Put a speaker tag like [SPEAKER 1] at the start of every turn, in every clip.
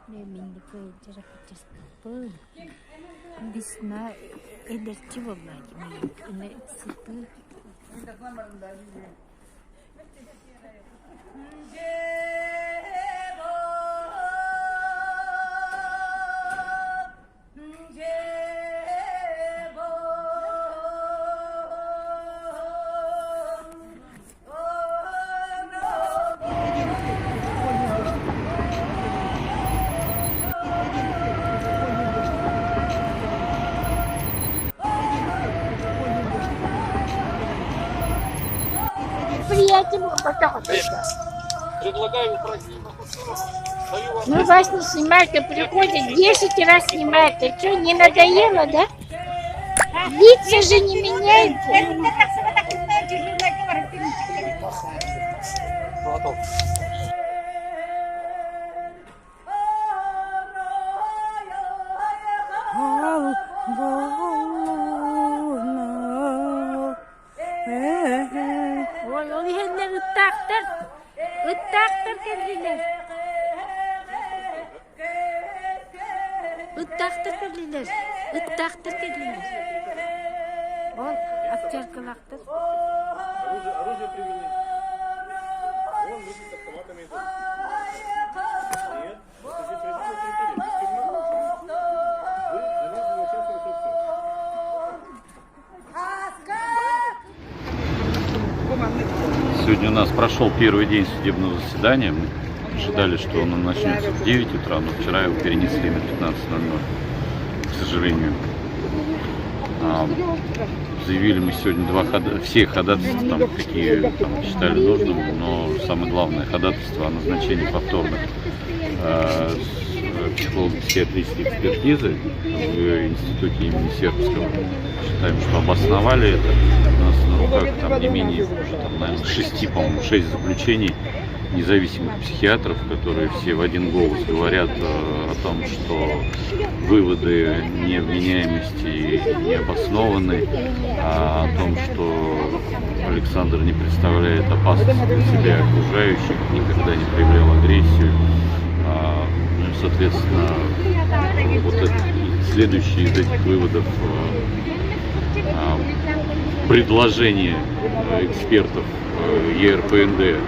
[SPEAKER 1] Мендик жаракат жаскаппын. Дисна эдерчи болмайды. Мен сыпы.
[SPEAKER 2] Предлагаю пройти.
[SPEAKER 1] Ну вас не снимают, а приходят 10 раз снимают. А что, не надоело, да? Лица же не меняются. Ой, ол енді ыттақтыр келділер. Ыттақтыр келділер. Ол актеркалақтыр.
[SPEAKER 2] Оружие привели. Вон люди с автоматами идут. Нет, это здесь режим территории. Вы замедлили частную собственность.
[SPEAKER 3] Сегодня у нас прошел первый день судебного заседания. Мы ожидали, что оно начнется в 9 утра, но вчера его перенесли на 15:00, к сожалению. Заявили мы сегодня все ходатайства, там, какие там, считали нужным, но самое главное ходатайство о назначении повторных психолого-психиатрической экспертизы в институте имени Сербского. Считаем, что обосновали это. У нас на руках там не менее, там, наверное, 6 заключений независимых психиатров, которые все в один голос говорят о том, что выводы невменяемости не обоснованы, а о том, что Александр не представляет опасности для себя и окружающих, никогда не проявлял агрессию. Ну и, соответственно, вот это, следующие из этих выводов предложение экспертов ЕРПНД,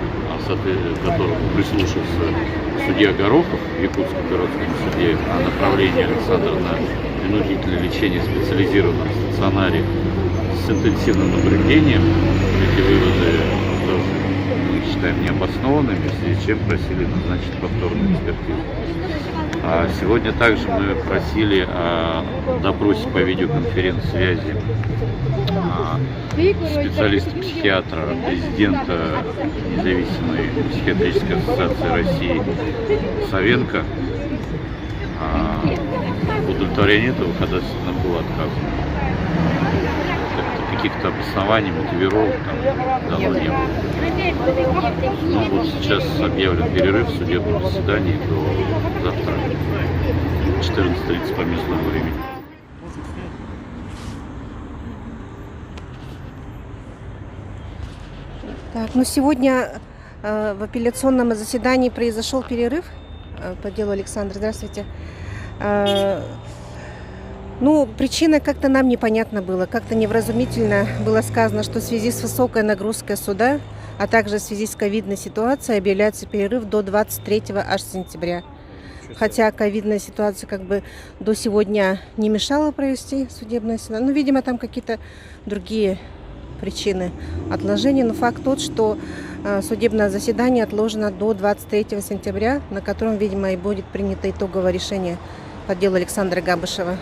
[SPEAKER 3] которому прислушался судья Горохов в Якутском городском суде, о направлении Александра на принудительное лечение в специализированном стационаре с интенсивным наблюдением. Эти выводы тоже мы считаем необоснованными, в связи с чем просили назначить повторную экспертизу. А сегодня также мы просили о допросе по видеоконференц-связи специалиста-психиатра, президента независимой психиатрической ассоциации России Савенко. В удовлетворении этого ходатайства нам было отказано. Каких-то обоснований, мотивировок там дано не было. Ну вот сейчас объявлен перерыв в судебном заседании до завтра 14:30 по местному времени.
[SPEAKER 4] Так, ну сегодня в апелляционном заседании произошел перерыв по делу Александра. Здравствуйте. Ну, причина как-то нам непонятна была, как-то невразумительно было сказано, что в связи с высокой нагрузкой суда, а также в связи с ковидной ситуацией объявляется перерыв до 23 аж сентября. Хотя ковидная ситуация как бы до сегодня не мешала провести судебное заседание. Ну, видимо, там какие-то другие причины отложения. Но факт тот, что судебное заседание отложено до 23 сентября, на котором, видимо, и будет принято итоговое решение по делу Александра Габышева.